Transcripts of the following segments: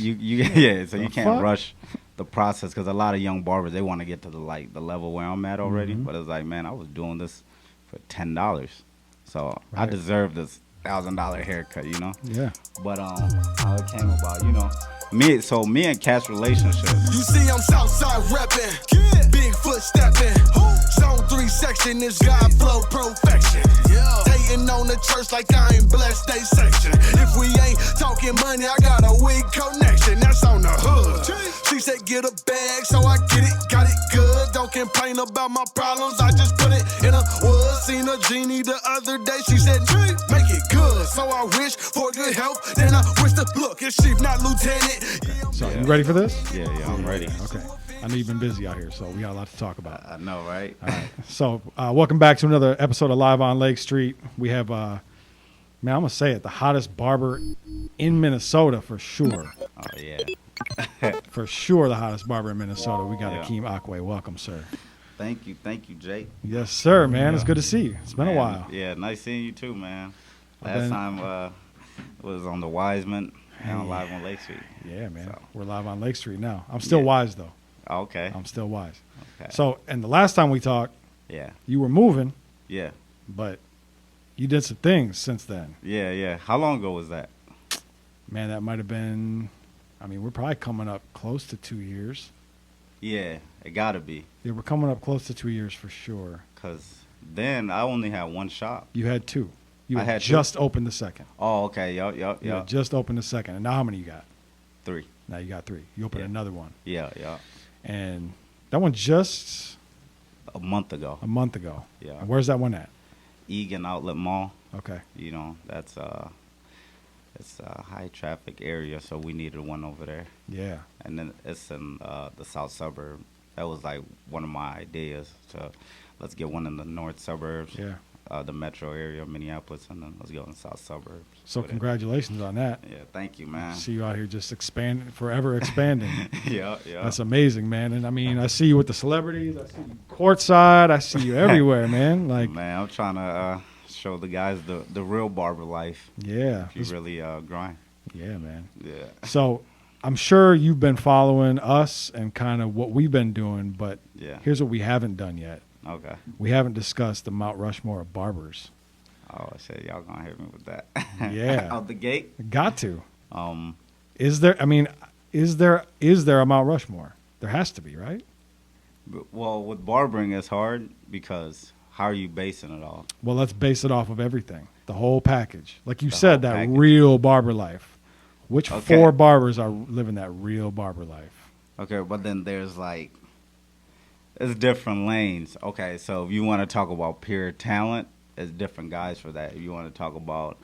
Yeah. So The you can't fuck? rush the process because a lot of young barbers they want to get to the level where I'm at already. Mhm. But it's like, man, I was doing this for $10, so I Right. deserve this $1,000 haircut, you know. Yeah. But how it came about, you know, me and Cat's relationship. You see, I'm Southside reppin', Bigfoot steppin'. Zone 3 section is God flow perfection. Hating on the church like I ain't blessed they section. If we ain't talking money, I got a weak connection. That's on the hood. She said get a bag, so I get it, got it good. Don't complain about my problems, I just put it in a wood. Seen a genie the other day, she said make it good. So I wish for good health, then I wish to look as chief, not lieutenant. So you ready for this? Yeah, I'm ready. Okay. I know you've been busy out here, so we got a lot to talk about. I know, right? All right. So welcome back to another episode of Live on Lake Street. We have, man, I'm going to say it, the hottest barber in Minnesota for sure. Oh yeah. For sure the hottest barber in Minnesota. We got Yeah. Akeem Akway. Welcome, sir. Thank you, Jake. Yes, sir, man. It's good to see you. It's been a Man, while. Yeah, nice seeing you too, man. I've Last been- time was on the Wiseman and Hey. live on Lake Street. Yeah, man. So. We're live on Lake Street now. I'm still Yeah. wise, though. Okay. I'm still wise. Okay. So, and the last time we talked, Yeah. you were moving, Yeah. but you did some things since then. Yeah. How long ago was that? Man, that might have been, I mean, we're probably coming up close to 2 years. Yeah, it gotta be. Yeah, we're coming up close to 2 years for sure. Cause then I only had one shop. You had two. You I had had two. just opened the second. Oh, okay. Yup. You had just opened the second. And now how many you got? 3. Now you got 3. You opened Yeah. another one. Yeah. And that one just A month ago. a month ago. Yeah. And where's that one at? Egan Outlet Mall. Okay. You know, that's it's a high traffic area, so we needed one over there. Yeah. And then it's in the south suburb. That was like one of my ideas. So let's get one in the north suburbs, Yeah. the metro area, Minneapolis, and then let's go in the south suburbs. So with it. congratulations on that. Yeah, thank you, man. I see you out here just expanding, forever expanding. Yeah. That's amazing, man. And I mean, I see you with the celebrities. I see you courtside. I see you everywhere, man. Like, Man, I'm trying to show the guys the real barber life. yeah. If you really grind. Yeah, man. Yeah. So I'm sure you've been following us and kind of what we've been doing, but Yeah. here's what we haven't done yet. Okay. We haven't discussed the Mount Rushmore of barbers. Oh, shit, y'all gonna hit me with that. Yeah. Out the gate. Got to. Um, Is there a Mount Rushmore? There has to be, right? well, with barbering, it's hard because how are you basing it all? Well, let's base it off of everything. The whole package. Like you The said, whole that package. real barber life. Which Okay. 4 barbers are living that real barber life? Okay, but then there's it's different lanes. Okay, so if you want to talk about pure talent, it's different guys for that. If you want to talk about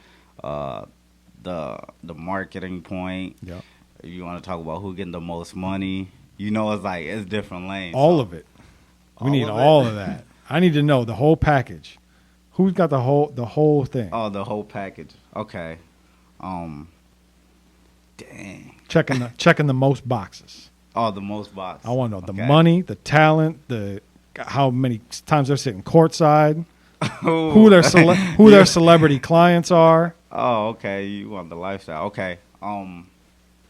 the marketing point, Yep. if you want to talk about who getting the most money, it's different lanes. All of it. We All need of it? all of that. I need to know the whole package. Who's got the whole thing? Oh, the whole package. Okay. Dang. Checking the most boxes. Oh, the most box. I want to know the Okay. money, the talent, how many times they're sitting courtside, Ooh. who their celebrity clients are. Oh, okay. You want the lifestyle. Okay.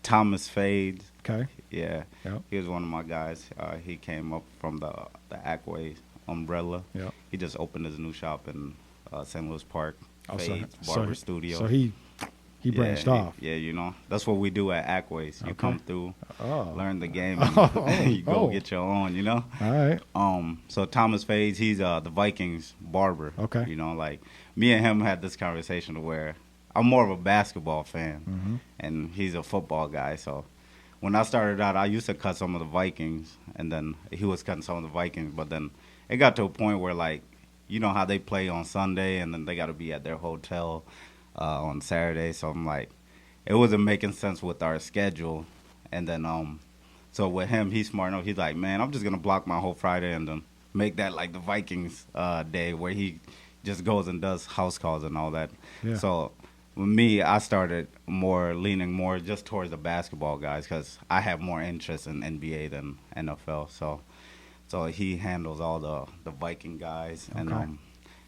Thomas Fades. Okay. Yeah. Yep. He was one of my guys. He came up from the Akway umbrella. Yep. He just opened his new shop in St. Louis Park. Oh, Fades Barber Studio. So he branched off. Yeah, you know. That's what we do at Akway's. You Okay. come through, Oh. learn the game, and you go oh. get your own, you know? All right. So Thomas Fades, he's the Vikings barber. Okay. You know, like me and him had this conversation where I'm more of a basketball fan, Mhm. and he's a football guy. So when I started out, I used to cut some of the Vikings, and then he was cutting some of the Vikings. But then it got to a point where, like, you know how they play on Sunday, and then they got to be at their hotel on Saturday. So I'm like, it wasn't making sense with our schedule. And then so with him, he's smart enough. He's like, man, I'm just gonna block my whole Friday and then make that like the Vikings day where he just goes and does house calls and all that. Yeah. So with me, I started leaning more just towards the basketball guys because I have more interest in NBA than NFL. So he handles all the Viking guys, and Okay.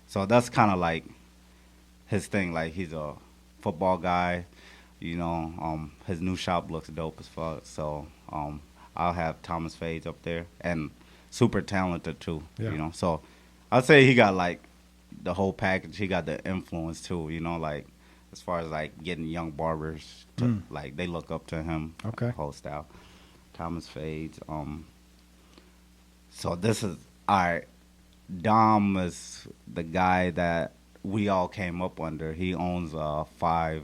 so that's kind of like his thing. Like he's a football guy, You know, his new shop looks dope as fuck. So I'll have Thomas Fades up there, and super talented too. Yeah. You know, so I'd say he got like the whole package. He got the influence too. You know, like as far as like getting young barbers to like they look up to him. Okay. Whole style. Thomas Fades. So this is all right. Dom is the guy that we all came up under. He owns five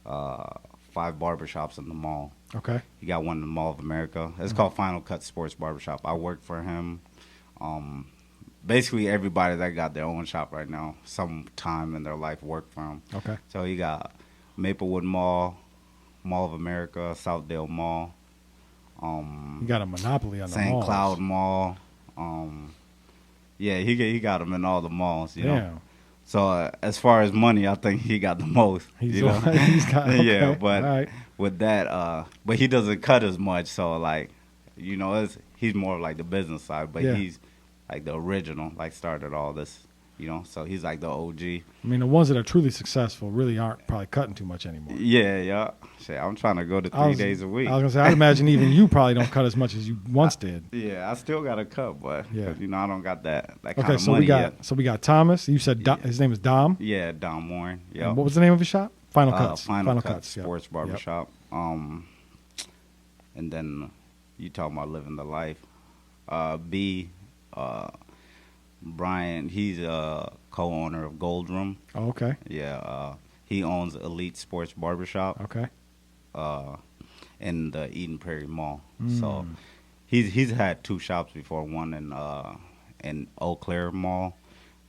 barbershops in the mall. Okay. He got one in the Mall of America. It's called Final Cut Sports Barbershop. I work for him. Basically, everybody that got their own shop right now, sometime in their life, work for him. Okay. So he got Maplewood Mall, Mall of America, Southdale Mall. You got a monopoly on the St. malls. Cloud Mall. Yeah, he got them in all the malls. You know. Damn. So as far as money, I think he got the most. He's, you know? he's got, okay. Yeah, but all right. with that, but he doesn't cut as much. So like, you know, he's more like the business side, but Yeah. he's like the original, like started all this. You know, so he's like the OG. I mean, the ones that are truly successful really aren't probably cutting too much anymore. Yeah. Shit, I'm trying to go to 3 days a week. I was gonna say, I'd imagine even you probably don't cut as much as you once did. Yeah, I still got a cut, but Yeah. you know, I don't got that kind Okay, of so money we got yet. we got Thomas. You said his name is Dom. Yeah, Don Warren. Yeah. And what was the name of his shop? Final Cuts. Final Cuts yep. Sports Barbershop. And then you talking about living the life. Brian, he's a co-owner of Gold Room. Oh, okay. Yeah, he owns Elite Sports Barbershop Okay. in the Eden Prairie Mall. So he's had two shops before, one in Eau Claire Mall,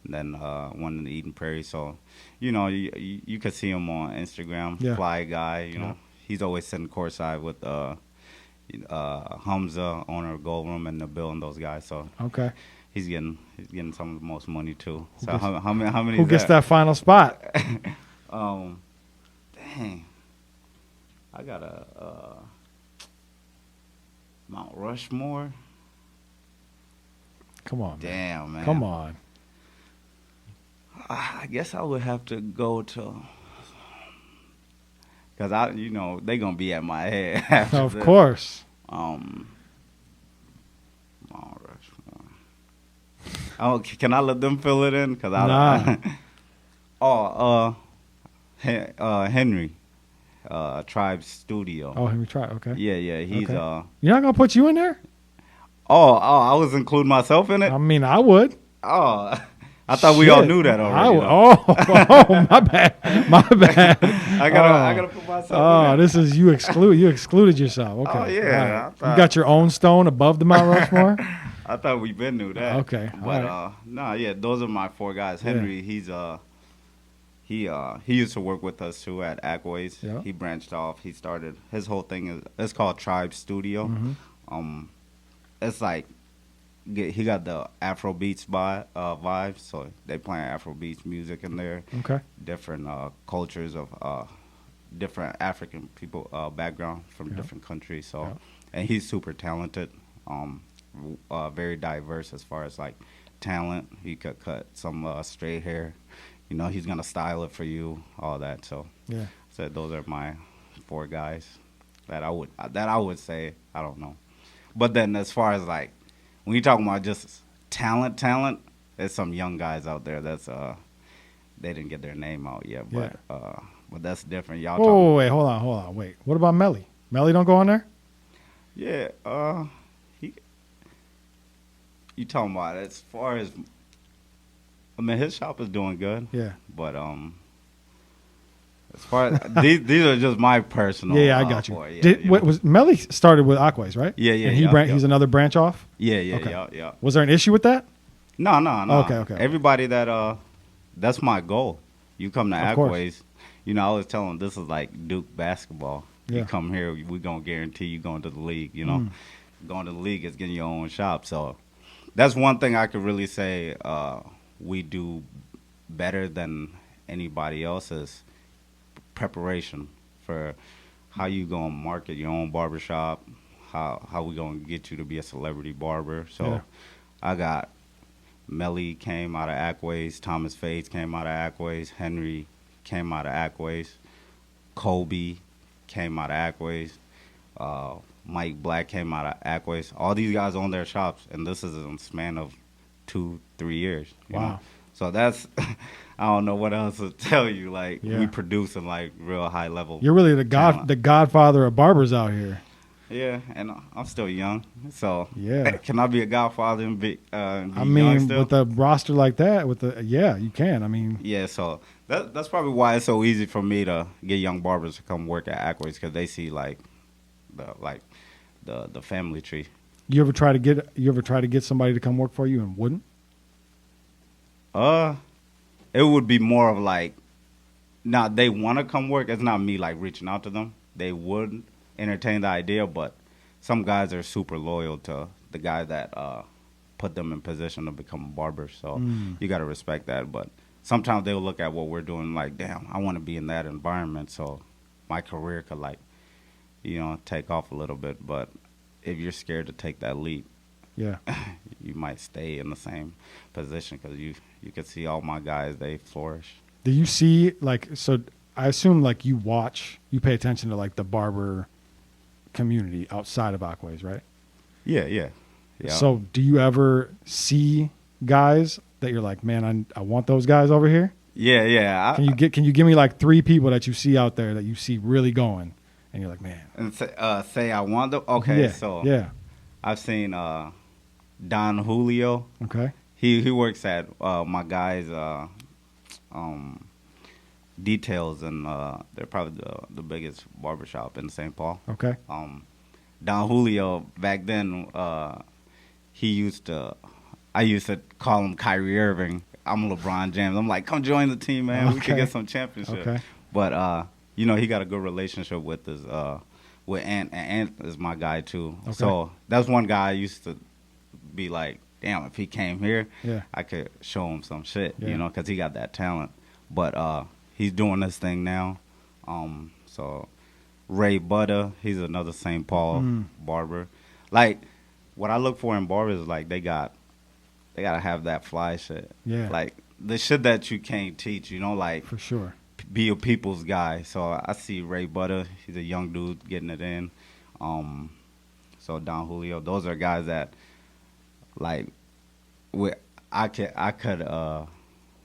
and then one in Eden Prairie. So, you know, you can see him on Instagram, Yeah. fly guy, you know. He's always sitting courtside with Hamza, owner of Gold Room, and Nabil and those guys. So Okay. he's getting some of the most money too. So gets- how many? Who is gets that final spot? Dang, I got a Mount Rushmore. Come on, man. Damn, man. Come on. I guess I would have to go to, cause they gonna be at my head. After Of this. course. Mount Rushmore. Oh, can I let them fill it in? Cause Nah. Henry, Tribe Studio. Oh, Henry Try. Okay. Yeah. He's Okay. You're not gonna put you in there? I was including myself in it. I mean, I would. Oh, I thought we all Shit. knew that I already. would. though. Oh, my bad. My bad. I gotta put myself. Oh, in this is you excluded yourself. Okay. Oh, yeah, All right. I thought- You got your own stone above the Mount Rushmore? I thought we been knew that. Okay, but alright. those are my four guys. Henry, he used to work with us too at Akway's. Yeah. He branched off. He started his whole thing it's called Tribe Studio. Mm-hmm. It's like he got the Afro beats vibes, so they playing Afro beats music in there. Okay. Different cultures of different African people background from Yeah. different countries. So, Yeah. and he's super talented. Very diverse as far as like talent. He could cut some straight hair. You know, he's gonna style it for you, all that. So, Yeah. so those are my four guys that I would say. I don't know, but then as far as like when you talking about just talent, there's some young guys out there that's they didn't get their name out yet, but that's different. Y'all talking? Oh, wait, hold on. Wait. What about Melly? Melly don't go on there? Yeah, you talking about as far as, I mean, his shop is doing good, Yeah. but as far as these are just my personal. Yeah, I got you. four, yeah, What was Melly started with Akway's, right? Yeah, And yeah. he's another branch off? Yeah, Okay. yeah. Was there an issue with that? No. Okay. Everybody that's my goal. You come to Of course. Akway's, you know, I was telling them this is like Duke basketball. Yeah. You come here, we gonna guarantee you going to the league. You know, going to the league is getting your own shop. So that's one thing I could really say we do better than anybody else is preparation for how you gonna market your own barbershop, how we gonna get you to be a celebrity barber. So Yeah. I got Melly came out of Akway's, Thomas Fades came out of Akway's, Henry came out of Akway's, Kobe came out of Akway's. Mike Black came out of Akway's. All these guys own their shops, and this is in a span of 2-3 years. You Wow. know? So that's, I don't know what else to tell you. Like, Yeah. we produce in, like, real high level. You're really the talent. godfather of barbers out here. Yeah, and I'm still young. So, Yeah. can I be a godfather and be I young mean, still? with a roster like that, yeah, you can. I mean, Yeah, so that's probably why it's so easy for me to get young barbers to come work at Akway's, because they see, like, the family tree. you ever try to get somebody to come work for you and wouldn't? It would be more of like, now they want to come work. It's not me like reaching out to them. They would entertain the idea, but some guys are super loyal to the guy that put them in position to become barbers. So you got to respect that. But sometimes they'll look at what we're doing like, damn, I want to be in that environment, so my career could, like, take off a little bit. But if you're scared to take that leap, Yeah. you might stay in the same position, because you can see all my guys, they flourish. Do you see, like, so I assume, like, you pay attention to, like, the barber community outside of Akway's, right? Yeah. So do you ever see guys that you're like, man, I want those guys over here? Yeah. Can you give me like 3 people that you see out there that you see really going, and you're like, man? And say I want them? Okay, Yeah, so yeah. I've seen Don Julio. Okay. He works at my guy's Details, and they're probably the biggest barbershop in St. Paul. Okay. Don Julio, back then, I used to call him Kyrie Irving. I'm LeBron James. I'm like, come join the team, man. We could Okay. get some championship. Okay. But he got a good relationship with his with Ant, and Ant is my guy too. Okay. So that's one guy I used to be like, damn, if he came here, Yeah. I could show him some shit, Yeah. because he got that talent. But he's doing this thing now. So Ray Butter, he's another St. Paul barber. Like, what I look for in barbers is, like, they gotta have that fly shit. Yeah. Like, the shit that you can't teach, like, For sure. be a people's guy. So I see Ray Butter, he's a young dude getting it in. So Don Julio, those are guys that, like, I could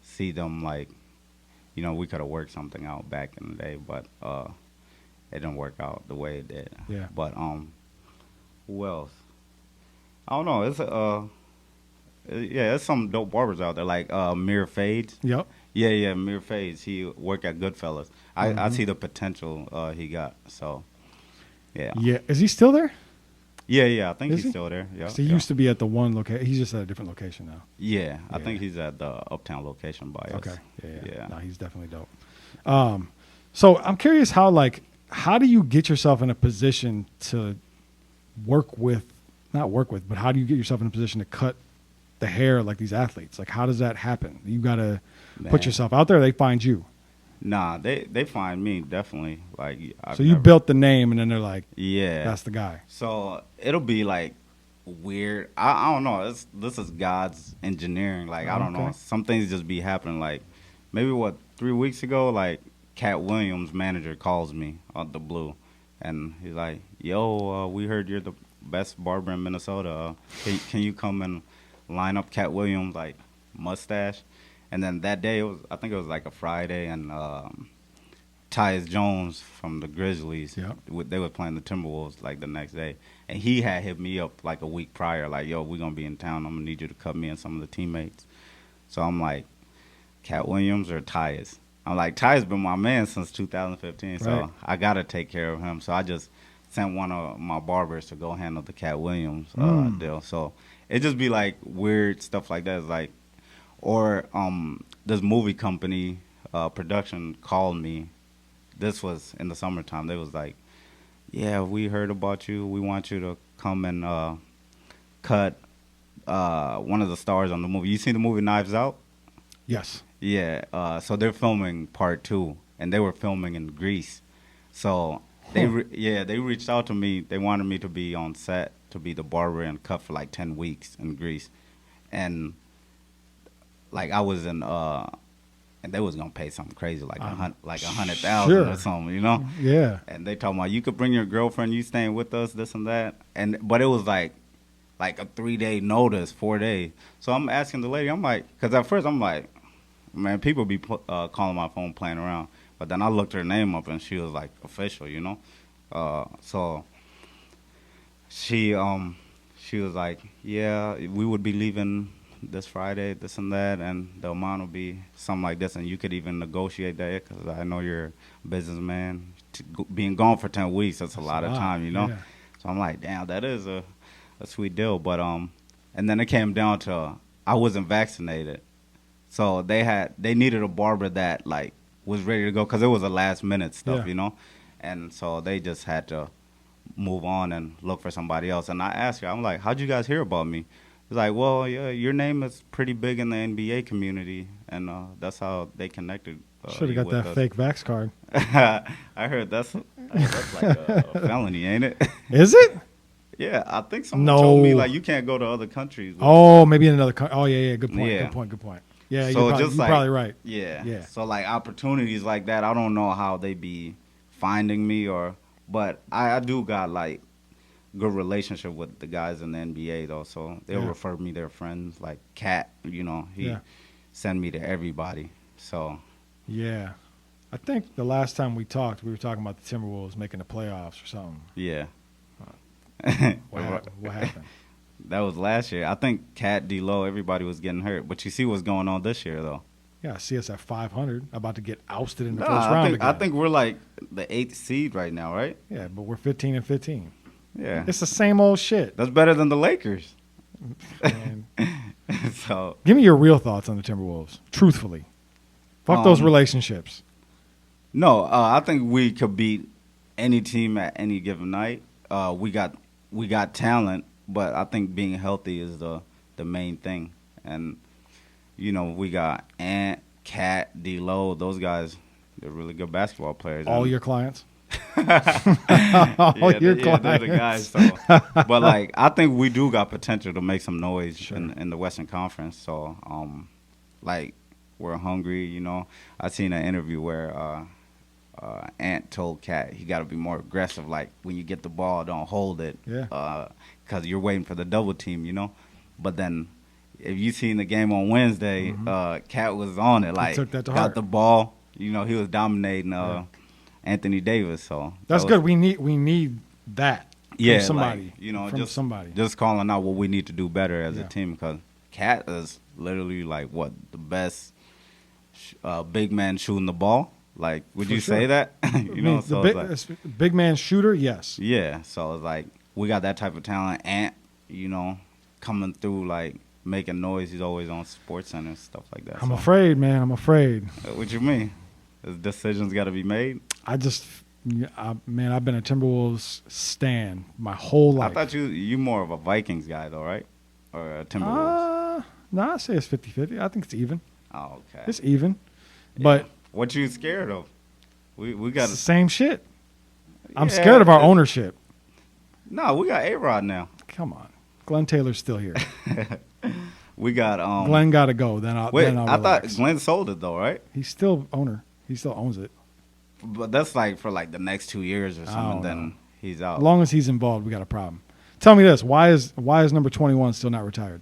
see them, like, we could have worked something out back in the day, but it didn't work out the way it did. Yeah. But who else? I don't know. It's some dope barbers out there, like Mir Fades. Yep. Yeah, Mir Fades. He worked at Goodfellas. I see the potential he got. So, yeah. Yeah. Is he still there? Yeah. I think Is he's he? still there. Yeah. 'Cause he used to be at the one location. He's just at a different location now. Yeah, I Yeah. think he's at the Uptown location by us. Okay. Yeah. Yeah. No, he's definitely dope. So I'm curious how do you get yourself in a position to not work with, but how do you get yourself in a position to cut the hair like these athletes? Like, how does that happen? You got to put Man. yourself out there. They find you. Nah, they find me, definitely. Like, So you built the name, and then they're like, Yeah. that's the guy. So it'll be like weird. I don't know. This is God's engineering. Like, I don't know. Okay. Some things just be happening. Like, maybe 3 weeks ago, like, Cat Williams' manager calls me out the blue, and he's like, "Yo, we heard you're the best barber in Minnesota. Can you come and line up Cat Williams' like mustache?" And then that day, I think it was like a Friday, and Tyus Jones from the Grizzlies, Yep. they were playing the Timberwolves like the next day, and he had hit me up like a week prior, like, "Yo, we're gonna be in town. I'm gonna need you to cut me and some of the teammates." So I'm like, Cat Williams or Tyus? I'm like, Tyus been my man since 2015, so Right. I gotta take care of him. So I just sent one of my barbers to go handle the Cat Williams deal. So it just be like weird stuff like that. It's like, or this movie company production called me. This was in the summertime. They was like, "Yeah, we heard about you. We want you to come and cut one of the stars on the movie. You seen the movie Knives Out?" Yes. Yeah. So they're filming part 2, and they were filming in Greece. So they reached out to me. They wanted me to be on set to be the barber and cut for like 10 weeks in Greece, and like I was in and they was gonna pay something crazy like $100,000 sure. or something, you know. Yeah. And they talking about you could bring your girlfriend, you staying with us, this and that, but it was like a 3-day notice, 4 days. So I'm asking the lady, I'm like, because at first I'm like, man, people be calling my phone playing around, but then I looked her name up and she was like official, you know. So she was like, yeah, we would be leaving this Friday, this and that, and the amount will be something like this, and you could even negotiate that because I know you're a businessman. Being gone for 10 weeks, that's a lot of time, you know. Yeah. So I'm like, damn, that is a sweet deal. But and then it came down to I wasn't vaccinated, so they needed a barber that like was ready to go because it was a last minute stuff, you know, and so they just had to move on and look for somebody else. And I asked her, I'm like, how'd you guys hear about me? It's like, well, yeah, your name is pretty big in the NBA community, and that's how they connected. Should have got that fake vax card. I heard that's like a felony, ain't it? Is it? Yeah, I think someone told me like you can't go to other countries. Oh, maybe in another country. Oh, yeah, good point. Yeah. Good point. Yeah, so you're probably right. Yeah. So like opportunities like that, I don't know how they be finding me but I do got like good relationship with the guys in the NBA though, so they'll refer me their friends like Cat, you know, he send me to everybody. So yeah, I think the last time we talked, we were talking about the Timberwolves making the playoffs or something. Yeah. What happened? That was last year. I think Cat, D-Lo, everybody was getting hurt, but you see what's going on this year though. Yeah, I see us at 500, about to get ousted in the first round again. I think we're like the 8th seed right now, right? Yeah, but we're 15-15. Yeah. It's the same old shit. That's better than the Lakers. So, give me your real thoughts on the Timberwolves, truthfully. Fuck those relationships. No, I think we could beat any team at any given night. We got talent, but I think being healthy is the main thing. And you know, we got Ant, Cat, D-Lo. Those guys, they're really good basketball players. All your clients? All your clients. They're the guys. So. But, like, I think we do got potential to make some noise in the Western Conference. So, like, we're hungry, you know. I seen an interview where Ant told Cat he got to be more aggressive. Like, when you get the ball, don't hold it. Yeah. Because you're waiting for the double team, you know. But then if you seen the game on Wednesday, Cat was on it. Like, he took that to got heart. the ball. You know, he was dominating Anthony Davis. So that's good. We need that from somebody. Like, you know, from somebody. Just calling out what we need to do better as a team, because Cat is literally like the best big man shooting the ball. Like, would you say that? You know, so the big man shooter, yes. Yeah, so it's like we got that type of talent. Ant, you know, coming through like making noise. He's always on SportsCenter and stuff like that. I'm afraid, man. I'm afraid. What you mean? Decisions got to be made. I've been a Timberwolves stan my whole life. I thought you more of a Vikings guy though, right? Or a Timberwolves? No, I say it's 50-50. I think it's even. Oh, okay. It's even. But what you scared of? We got the same shit. I'm scared of our ownership. No, we got A-Rod now. Come on. Glenn Taylor's still here. We got Glenn got to go. Then I'll I thought relax. Glenn sold it though, right? He's still owner. He still owns it. But that's like for like the next 2 years or something. Then he's out. As long as he's involved, we got a problem. Tell me this: why is number 21 still not retired?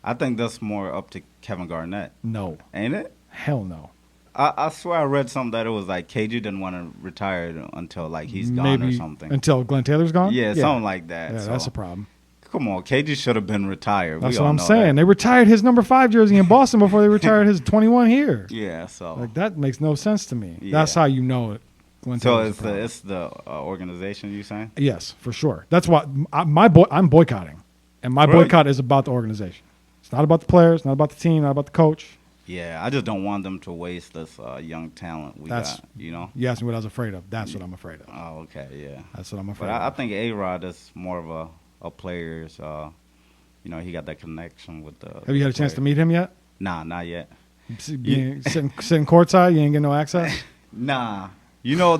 I think that's more up to Kevin Garnett. No, ain't it? Hell no. I swear I read something that it was like KG didn't want to retire until like he's gone or something. Until Glenn Taylor's gone? Yeah, something like that. Yeah, so. that's a problem. Come on, KG should have been retired. That's what I'm saying. They retired his number 5 jersey in Boston before they retired his 21 here. Yeah, so like that makes no sense to me. Yeah. That's how you know it. Glenn so Taylor's it's the organization you saying? Yes, for sure. That's why I'm boycotting, and my boycott is about the organization. It's not about the players, not about the team, not about the coach. Yeah, I just don't want them to waste this young talent we got, you know? You asked me what I was afraid of. That's what I'm afraid of. Oh, okay, yeah. That's what I'm afraid of. I think A-Rod is more of a player's, you know, he got that connection with the Have you had a chance to meet him yet? Nah, not yet. Sitting courtside, you ain't getting no access? Nah. You know,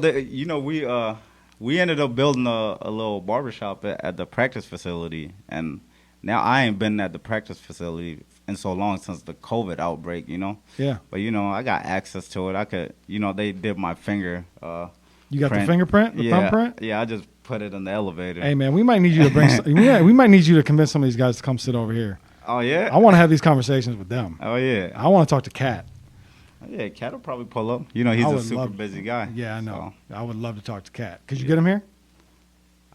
we ended up building a little barbershop at the practice facility, and now I ain't been at the practice facility in so long since the COVID outbreak, you know. Yeah. But you know, I got access to it. I could, you know, they did my finger. You got print. the fingerprint, the thumbprint? Yeah, I just put it in the elevator. Hey man, we might need you to bring. We might need you to convince some of these guys to come sit over here. Oh yeah. I want to have these conversations with them. Oh yeah. I want to talk to Cat. Yeah, Cat will probably pull up. You know, he's a super busy guy. Yeah, I know. So. I would love to talk to Cat. Could you get him here?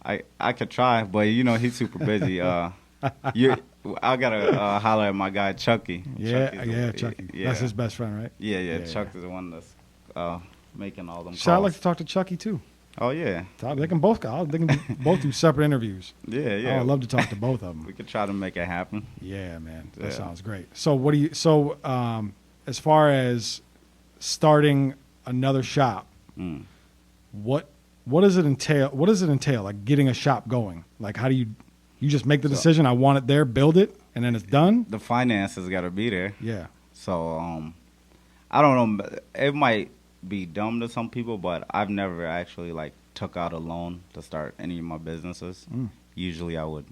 I could try, but you know he's super busy. I gotta holler at my guy Chucky. Chucky. Yeah. That's his best friend, right? Yeah. Chuck is the one that's making all them calls. I'd like to talk to Chucky too. Oh yeah. They can both go. They can both do separate interviews. Yeah. I'd love to talk to both of them. We could try to make it happen. Yeah, man. That sounds great. So what do you? So as far as starting another shop, what does it entail? What does it entail? Like getting a shop going? Like how do you just make the decision? I want it there, build it, and then it's done. The finances got to be there. Yeah. So I don't know. It might be dumb to some people, but I've never actually like took out a loan to start any of my businesses. Usually I would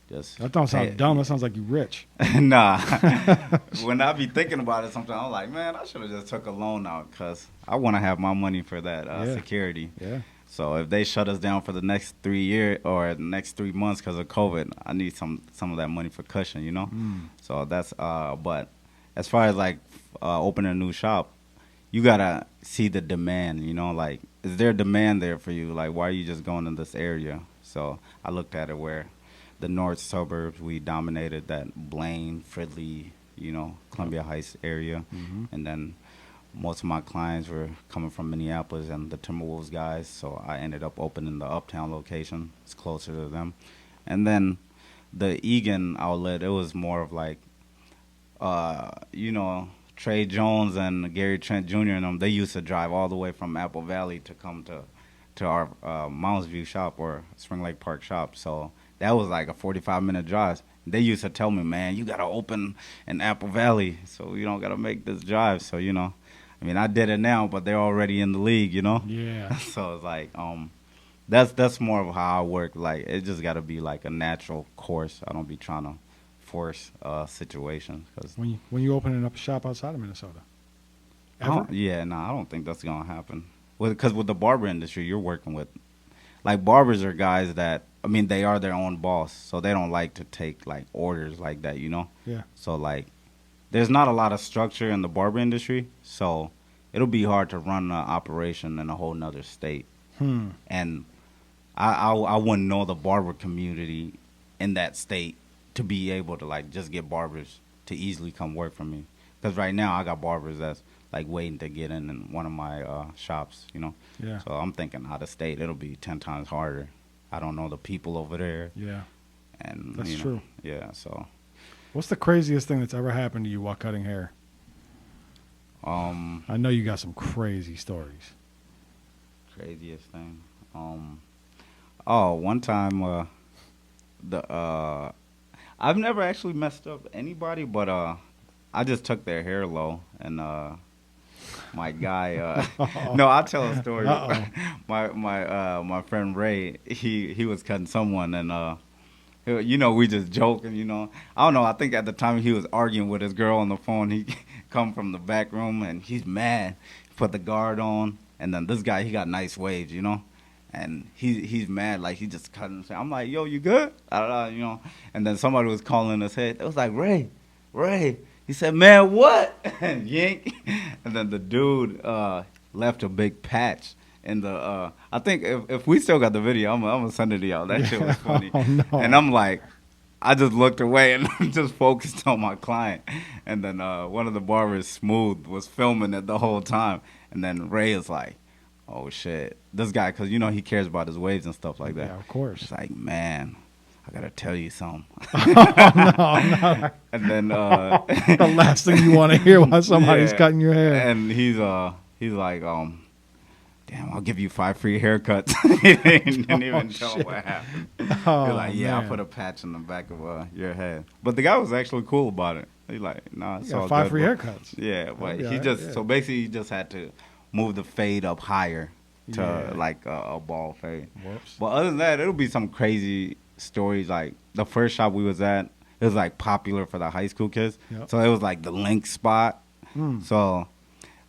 just. That don't sound dumb. That sounds like you rich. Nah. When I be thinking about it, sometimes I'm like, man, I should have just took a loan out because I want to have my money for that security. Yeah. So if they shut us down for the next 3 years or the next 3 months because of COVID, I need some of that money for cushion, you know. So that's but as far as like opening a new shop, you gotta see the demand, you know, like is there a demand there for you? Like why are you just going in this area? So I looked at it where the north suburbs, we dominated that Blaine, Fridley, you know, Columbia Heights area. And then most of my clients were coming from Minneapolis and the Timberwolves guys. So I ended up opening the Uptown location. It's closer to them. And then the Egan outlet, it was more of like, you know, Trey Jones and Gary Trent Jr. and them, they used to drive all the way from Apple Valley to come to our Mounds View shop or Spring Lake Park shop. So that was like a 45-minute drive. They used to tell me, man, you got to open in Apple Valley, so you don't got to make this drive. So, you know, I mean, I did it now, but they're already in the league, you know? Yeah. So it's like, that's more of how I work. Like, it just got to be like a natural course. I don't be trying to force situations. Cause when you opening up a shop outside of Minnesota? I don't think that's going to happen. Because with the barber industry, you're working with, like, barbers are guys that, I mean, they are their own boss, so they don't like to take, like, orders like that, you know? Yeah. So, like, there's not a lot of structure in the barber industry, so it'll be hard to run an operation in a whole nother state. And I wouldn't know the barber community in that state to be able to, like, just get barbers to easily come work for me. Because right now I got barbers that's, like, waiting to get in one of my shops, you know? Yeah. So I'm thinking out of state, it'll be 10 times harder. I don't know the people over there. Yeah. And that's true. Yeah, so. What's the craziest thing that's ever happened to you while cutting hair? I know you got some crazy stories. Craziest thing. One time I've never actually messed up anybody, but I just took their hair low and my guy no, I'll tell a story. My friend Ray, he was cutting someone and you know, we just joking, you know. I don't know, I think at the time he was arguing with his girl on the phone. He come from the back room and he's mad. He put the guard on, and then this guy, he got nice waves, you know. And he's mad, like he just cut him. I'm like, yo, you good? You know. And then somebody was calling his head. It was like, Ray. He said, man, what? And yank. And then the dude left a big patch in the. I think if we still got the video, I'm gonna send it to y'all. That shit was funny. Oh, no. And I'm like, I just looked away and just focused on my client. And then one of the barbers, Smooth, was filming it the whole time. And then Ray is like, oh shit, this guy, because you know he cares about his waves and stuff like that. Yeah, of course. It's like, man, I gotta tell you something. No. And then the last thing you want to hear while somebody's cutting your hair. And he's like, damn, I'll give you 5 free haircuts. He didn't even tell what happened. He's like, yeah, man. I'll put a patch on the back of your head. But the guy was actually cool about it. He's like, nah, it's all 5 good, free but haircuts. Yeah, but Yeah, he just yeah. so basically he just had to move the fade up higher to like a ball fade. Whoops. But other than that, it'll be some crazy stories. Like the first shop we was at, it was like popular for the high school kids. Yep. So it was like the link spot. So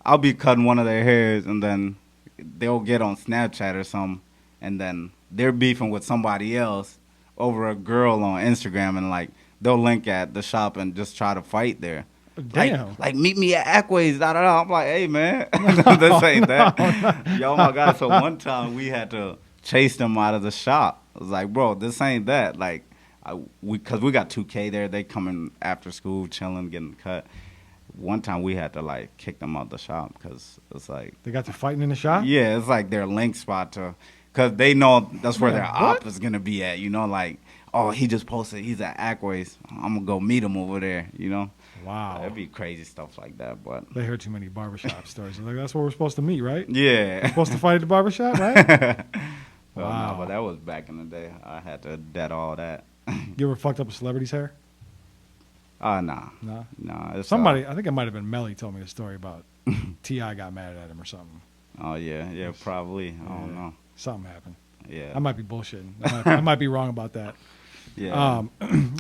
I'll be cutting one of their hairs, and then they'll get on Snapchat or something, and then they're beefing with somebody else over a girl on Instagram, and like they'll link at the shop and just try to fight there. Damn. Like meet me at Akway's, da da da. I'm like, hey man, this ain't that. Yo, my God. So one time we had to chase them out of the shop. I was like, bro, this ain't that. Like, because we got 2K there. They coming after school, chilling, getting cut. One time we had to like kick them out the shop because it's like They got to fighting in the shop? yeah, it's like their link spot to, because they know that's where Yeah, their what? op is gonna be at. You know, like, oh, he just posted he's at Akway's. I'm gonna go meet him over there. You know. Wow. It'd be crazy stuff like that, but They heard too many barbershop stories. Like, that's where we're supposed to meet, right? yeah. We're supposed to fight at the barbershop, right? Well, Wow. no, but that was back in the day. I had to dead all that. You ever fucked up a celebrity's hair? Nah. No. Nah. It's, Somebody, I think it might have been Melly, told me a story about T.I. got mad at him or something. Oh, yeah, probably. I don't know. Something happened. Yeah. I might be bullshitting. I might be wrong about that. yeah.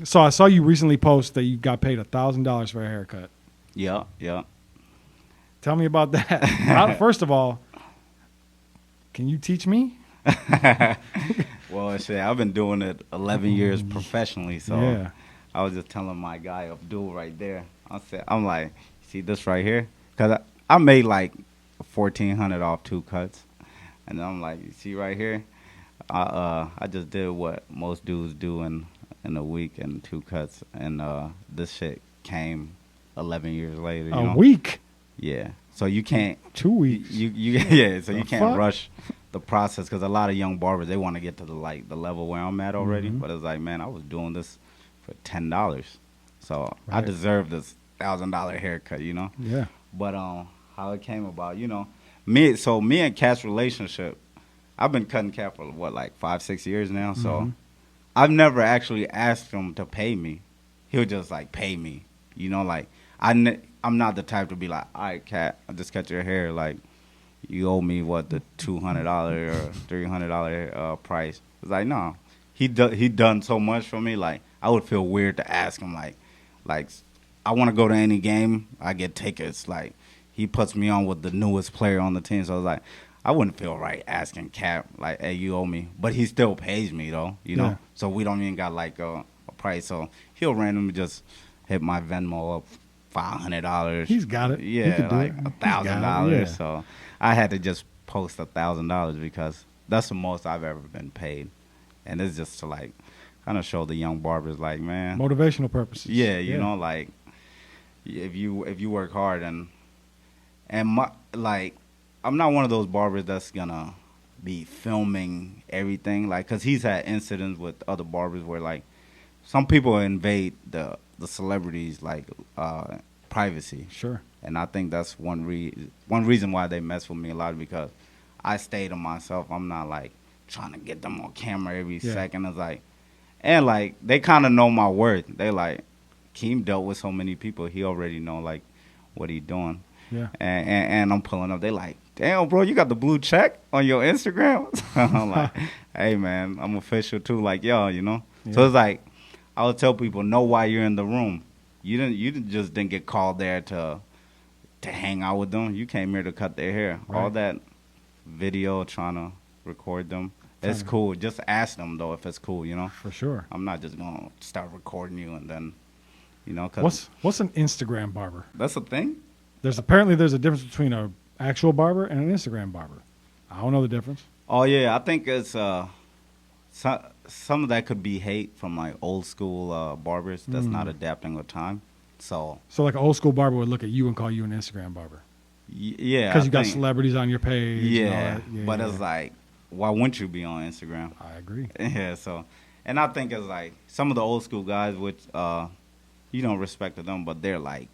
So I saw you recently post that you got paid $1,000 for a haircut. Yeah. Tell me about that. First of all, can you teach me? Well, shit, I've been doing it 11 years professionally, so Yeah. I was just telling my guy Abdul right there. I'm like, see this right here? Because I made like $1,400 off 2 cuts. And I'm like, you see right here? I just did what most dudes do in a week and 2 cuts. And this shit came 11 years later. You know? A week? Yeah. So you can't. 2 weeks? Yeah. So you can't fuck? rush the process because a lot of young barbers, they want to get to the level where I'm at already. Mm-hmm. But it's like, man, I was doing this for $10, so I Right. deserve this $1,000 haircut, you know. Yeah. But how it came about, you know, me and Cat's relationship, I've been cutting Cat for what, like 5-6 years now. So Mhm. I've never actually asked him to pay me. He'll just like pay me, you know. Like I'm not the type to be like, all right, Cat, I just cut your hair, like you owe me what, the $200 or $300 price. It's like, no, he done so much for me. Like I would feel weird to ask him like I want to go to any game, I get tickets. Like he puts me on with the newest player on the team, so I was like, I wouldn't feel right asking Cap like, hey, you owe me, but he still pays me though, you know. Yeah. So we don't even got like a price. So he'll randomly just hit my Venmo up $500. He's got it. He Yeah, can do like it. He's $1,000. got it, yeah. So I had to just post $1,000 because that's the most I've ever been paid, and it's just to like kind of show the young barbers like, man, Motivational purposes. yeah, you know, like if you work hard like I'm not one of those barbers that's gonna be filming everything, like, cause he's had incidents with other barbers where like some people invade the celebrities like privacy. Sure. And I think that's one reason why they mess with me a lot, because I stay to myself. I'm not like trying to get them on camera every second. It's like, and like they kind of know my worth. They like, Akeem dealt with so many people. He already know like what he doing. Yeah. And I'm pulling up. They like, damn, bro, you got the blue check on your Instagram? I'm like, hey man, I'm official too. Like, yo, you know. Yeah. So it's like, I would tell people, know why you're in the room. You just didn't get called there to hang out with them. You came here to cut their hair. Right. All that video trying to record them, it's cool. Just ask them though if it's cool, you know. For sure. I'm not just gonna start recording you and then, you know. Cause What's an Instagram barber? that's a thing. There's a difference between an actual barber and an Instagram barber. I don't know the difference. Oh yeah, I think it's some of that could be hate from like old school barbers that's not adapting with time. So like an old school barber would look at you and call you an Instagram barber yeah, because I you got think- celebrities on your page. and all Yeah, that. but it's like, why wouldn't you be on Instagram? I agree. Yeah, so, and I think it's like some of the old school guys, which you don't respect to them, but they're like,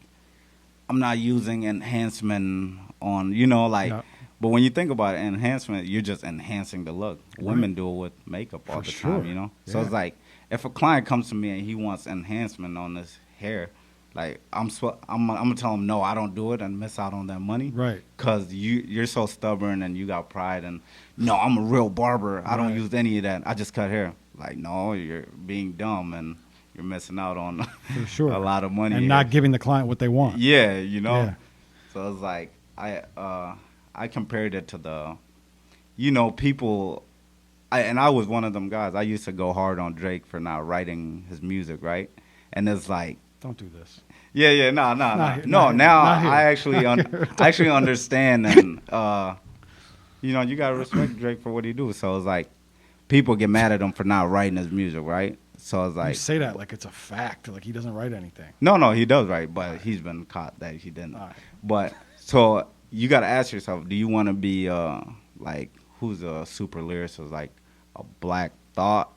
I'm not using enhancement on, you know, like. Yeah. But when you think about it, enhancement, you're just enhancing the look. Women do it with makeup all For the sure. time, you know. So Yeah. it's like, if a client comes to me and he wants enhancement on his hair, like I'm gonna tell him no, I don't do it and miss out on that money. Right. Cause you're so stubborn and you got pride and no, I'm a real barber. I don't Right. use any of that. I just cut hair. Like no, you're being dumb and you're missing out on For sure. a lot of money And not giving the client what they want. Yeah, you know. Yeah. So it's like I compared it to the, you know, people. And I was one of them guys. I used to go hard on Drake for not writing his music, right? And it's like, don't do this. Yeah, no. Now I actually understand, and you know, you gotta respect Drake for what he do. So it's like, people get mad at him for not writing his music, right? So it's like, you say that like it's a fact, like he doesn't write anything. No, he does write, but he's been caught that he didn't. All right. But so you gotta ask yourself, do you want to be like, who's a super lyricist, like a Black Thought,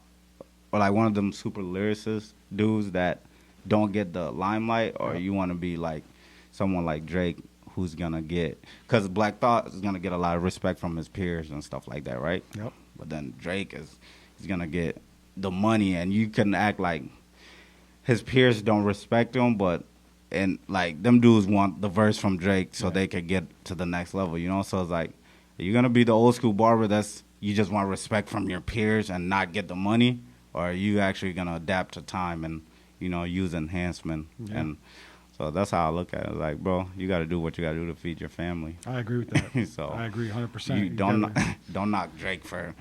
or like one of them super lyricist dudes that don't get the limelight, or you want to be like someone like Drake, who's gonna get, because Black Thought is gonna get a lot of respect from his peers and stuff like that, right? Yep. But then Drake he's gonna get the money, and you can act like his peers don't respect him, and like them dudes want the verse from Drake so they could get to the next level, you know? So it's like, are you gonna be the old school barber you just want respect from your peers and not get the money, or are you actually gonna adapt to time and, you know, use enhancement? And so that's how I look at it. Like, bro, you got to do what you got to do to feed your family. I agree with that. So I agree 100%. You don't knock Drake for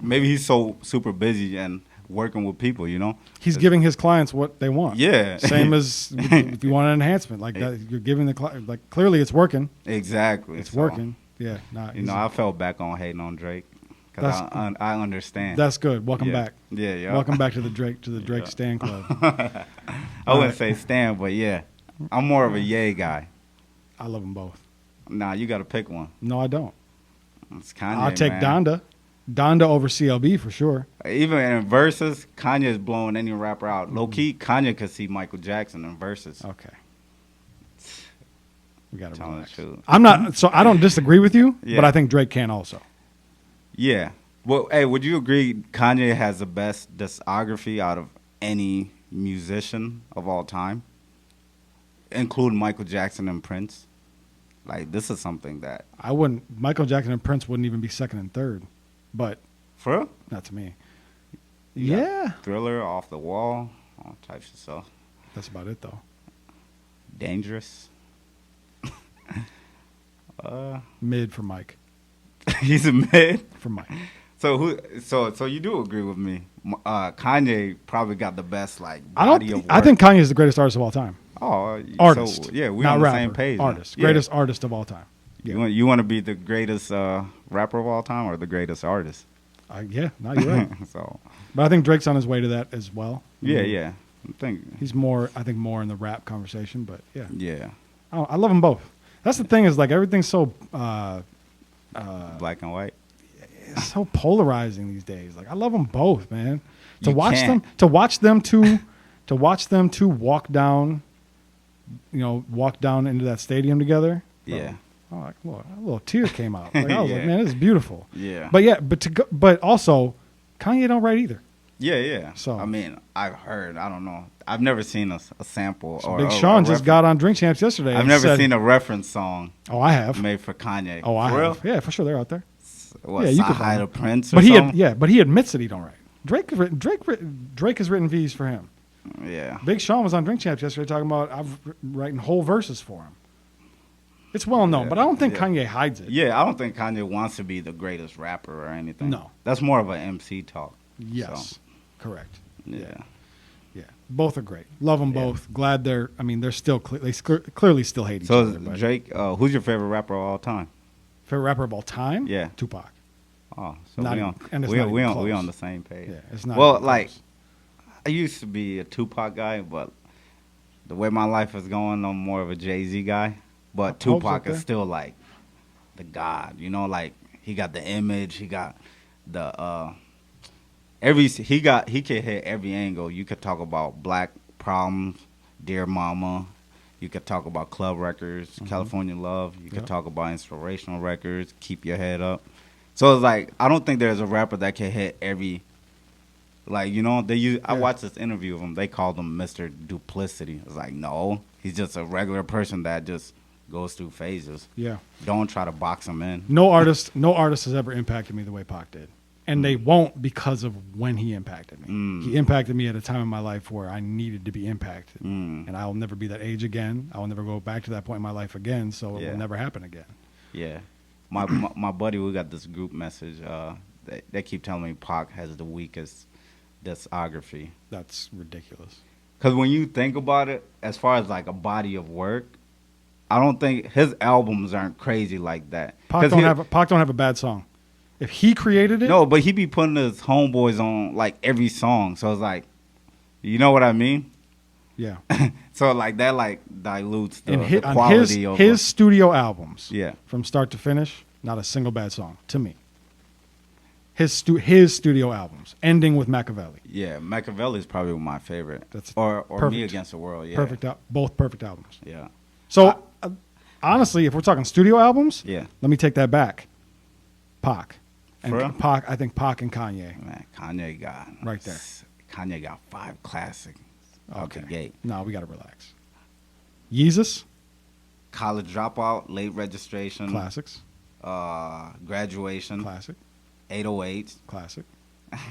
maybe he's so super busy and working with people, you know. He's giving his clients what they want. Yeah. Same as if you want an enhancement, like that, you're giving the client, like, clearly it's working. Exactly. It's working. Yeah. You know, I fell back on hating on Drake because I understand. That's good. Welcome back. Yeah. Welcome back to the Drake Stan Club. I wouldn't say Stan, but yeah, I'm more of a Ye guy. I love them both. Nah, you got to pick one. No, I don't. It's Kanye. I'll take man. Donda over CLB for sure. Even in verses, Kanye is blowing any rapper out. Low key, Kanye could see Michael Jackson in verses. Okay. We got to relax. I'm not. So I don't disagree with you, but I think Drake can also. Yeah. Well, hey, would you agree Kanye has the best discography out of any musician of all time, including Michael Jackson and Prince? Like, this is something that I wouldn't. Michael Jackson and Prince wouldn't even be second and third, but for real? Not to me. Yeah. Thriller, Off the Wall, all types of stuff. That's about it, though. Dangerous. Mid for Mike. He's a mid for Mike. So you do agree with me? Kanye probably got the best body of work. I think Kanye is the greatest artist of all time. Oh, artist. So, yeah, we're not on rapper, the same page. Artist, greatest artist of all time. Yeah. You want to be the greatest rapper of all time or the greatest artist? Yeah, no, you're right. But I think Drake's on his way to that as well. Yeah. I think he's more. I think more in the rap conversation, but yeah. Yeah. I love them both. That's the thing is like everything's so black and white. It's so polarizing these days. Like I love them both, man. To watch them two walk down into that stadium together. Yeah. Oh, a little tear came out. Like, I was like, man, this is beautiful. Yeah. But also, Kanye don't write either. Yeah. So I mean, I've heard. I don't know. I've never seen a sample. So Big Sean just got on Drink Champs yesterday. I've never seen a reference song. Oh, I have. Made for Kanye. Oh, I have. Yeah, for sure, they're out there. What, you could find a Prince. But he admits that he don't write. Drake has written V's for him. Yeah. Big Sean was on Drink Champs yesterday talking about I've writing whole verses for him. It's well known, but I don't think Kanye hides it. Yeah, I don't think Kanye wants to be the greatest rapper or anything. No. That's more of an MC talk. Yes. So. Correct. Yeah. Both are great. Love them both. Glad they're still clearly still hate each other. So Drake, who's your favorite rapper of all time? Favorite rapper of all time? Yeah. Tupac. Oh, so we on the same page. Yeah, it's not. Well, I used to be a Tupac guy, but the way my life is going, I'm more of a Jay-Z guy. But Tupac is still like the god, you know, like he got the image, he got the he could hit every angle. You could talk about Black Problems, Dear Mama. You could talk about club records, California Love. You could talk about inspirational records, Keep Your Head Up. So it's like I don't think there's a rapper that can hit every. Like, you know, I watched this interview of him. They called him Mr. Duplicity. It's like, no, he's just a regular person that just goes through phases. Yeah. Don't try to box him in. No artist has ever impacted me the way Pac did. And they won't because of when he impacted me. He impacted me at a time in my life where I needed to be impacted. And I'll never be that age again. I'll never go back to that point in my life again, so it will never happen again. Yeah. My buddy, we got this group message. They keep telling me Pac has the weakest discography. That's ridiculous. Because when you think about it, as far as like a body of work, I don't think his albums aren't crazy like that. Pac don't have a bad song. If he created it, no, but he be putting his homeboys on like every song, so it's like, you know what I mean? Yeah. So like that like dilutes the the quality of his studio albums. Yeah. From start to finish, not a single bad song to me. His studio albums, ending with Machiavelli. Yeah, Machiavelli is probably my favorite. That's or perfect. Me Against the World. Yeah. Perfect. Both perfect albums. Yeah. So honestly, if we're talking studio albums, yeah, let me take that back. Pac. For real? Pac, I think Pac and Kanye. Man, Kanye got right there. Kanye got 5 classics out the gate. No, we got to relax. Yeezus, College Dropout, Late Registration, classics. Graduation, classic. 808, classic.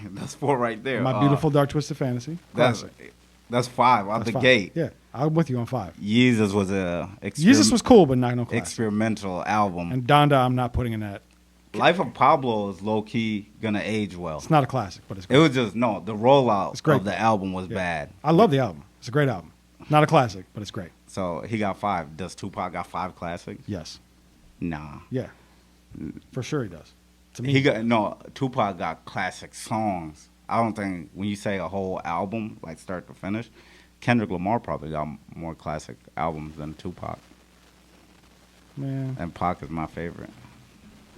That's 4 right there. My Beautiful Dark Twisted Fantasy, classic. That's 5 out the 5. gate. Yeah, I'm with you on 5. Yeezus was Yeezus was cool, but not no classic. Experimental album. And Donda, I'm not putting in that. Life of Pablo is low key gonna age well. It's not a classic, but it's great. It was just the rollout great. of the album was bad. I love the album. It's a great album. Not a classic, but it's great. So he got 5. Does Tupac got 5 classics? Yes. Nah. Yeah. For sure he does. To me, Tupac got classic songs. I don't think when you say a whole album, like start to finish, Kendrick Lamar probably got more classic albums than Tupac. Man. And Pac is my favorite.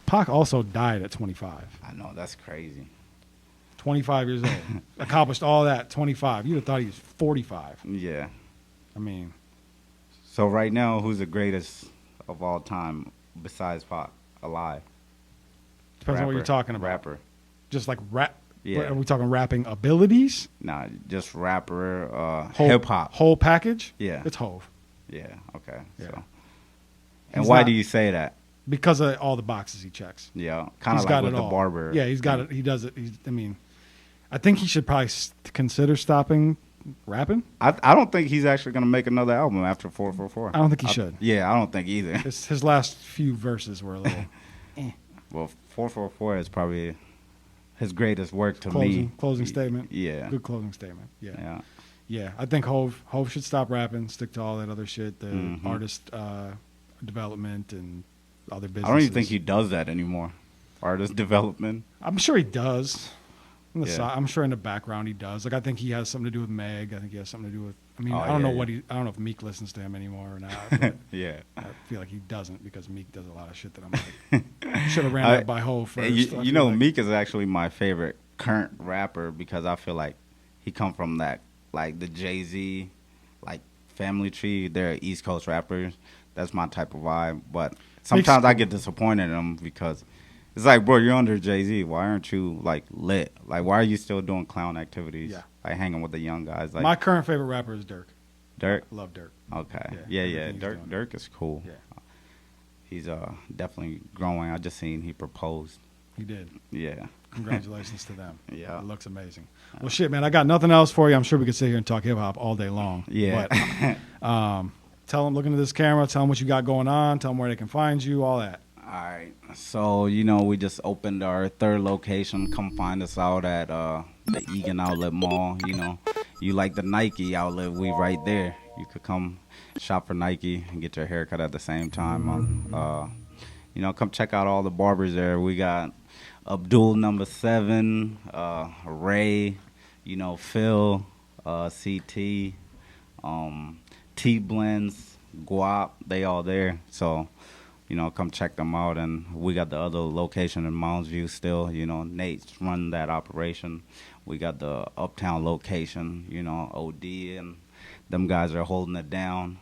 Pac also died at 25. I know, that's crazy. 25 years old. Accomplished all that, 25. You'd have thought he was 45. Yeah. I mean. So right now, who's the greatest of all time besides Pac alive? Depends on what you're talking about. Rapper. Just like rap. Yeah. Are we talking rapping abilities? Nah, just rapper, hip-hop. Whole package? Yeah. It's Hove. Yeah, okay. Yeah. So. And why do you say that? Because of all the boxes he checks. Yeah, kind of like with the Barber. Yeah, he's got it. He does it. I think he should probably consider stopping rapping. I don't think he's actually going to make another album after 444. I don't think he should. Yeah, I don't think either. His last few verses were a little. Well, 444 is probably his greatest work to me. Closing statement. Yeah. Good closing statement. Yeah. Yeah. I think Hove should stop rapping, stick to all that other shit, the artist development and other businesses. I don't even think he does that anymore. Artist development. I'm sure he does. I'm sure in the background he does. Like I think he has something to do with Meg. I think he has something to do with. I mean, I don't know I don't know if Meek listens to him anymore or not. But yeah. I feel like he doesn't because Meek does a lot of shit that I'm like, should have ran that by Hove first. You know, Meek is actually my favorite current rapper because I feel like he come from that like the Jay-Z like family tree. They're East Coast rappers. That's my type of vibe. But sometimes I get disappointed in them because it's like, bro, you're under Jay-Z. Why aren't you like lit? Like, why are you still doing clown activities? Yeah. Like hanging with the young guys. Like my current favorite rapper is Dirk. Dirk? I love Dirk. Okay. Yeah. Dirk is cool. Yeah. He's definitely growing. I just seen he proposed. He did. Yeah. Congratulations to them. Yeah. It looks amazing. Well, shit, man, I got nothing else for you. I'm sure we could sit here and talk hip-hop all day long. Yeah. But, tell them, look into this camera, tell them what you got going on, tell them where they can find you, all that. All right. So, we just opened our 3rd location. Come find us out at the Egan Outlet Mall. You like the Nike outlet, we right there. You could come shop for Nike and get your haircut at the same time. Come check out all the barbers there. We got Abdul number 7, Ray, Phil, CT, T-Blends, Guap, they all there. So, come check them out. And we got the other location in Mounds View still. Nate's run that operation. We got the Uptown location, OD, and them guys are holding it down.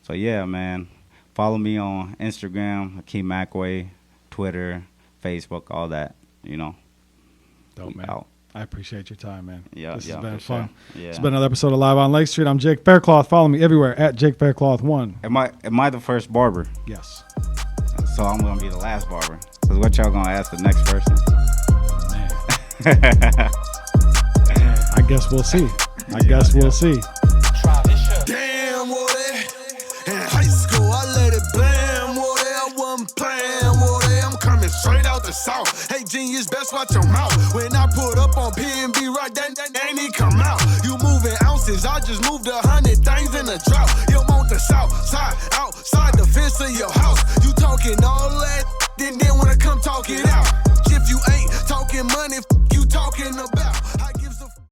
So, yeah, man. Follow me on Instagram, Akeem Akway, Twitter, Facebook, all that, Dope, man. Out. I appreciate your time, man. Yeah, this has been fun. Sure. Yeah. It's been another episode of Live on Lake Street. I'm Jake Faircloth. Follow me everywhere at Jake Faircloth1. Am I the first barber? Yes. So I'm gonna be the last barber. Because what y'all gonna ask the next person? I guess we'll see. I guess we'll see. Damn, Woody. In high school, I let it blam, Woody. I wasn't playing, Woody. I'm coming straight out the south. Hey, genius, best watch your mouth. When I put up on P&B, right, that ain't he come out. You moving ounces, I just moved 100 things in a drought. You want the south side, outside the fence of your house. You talking all that, then wanna come talk it out. If you ain't talking money, you talking about.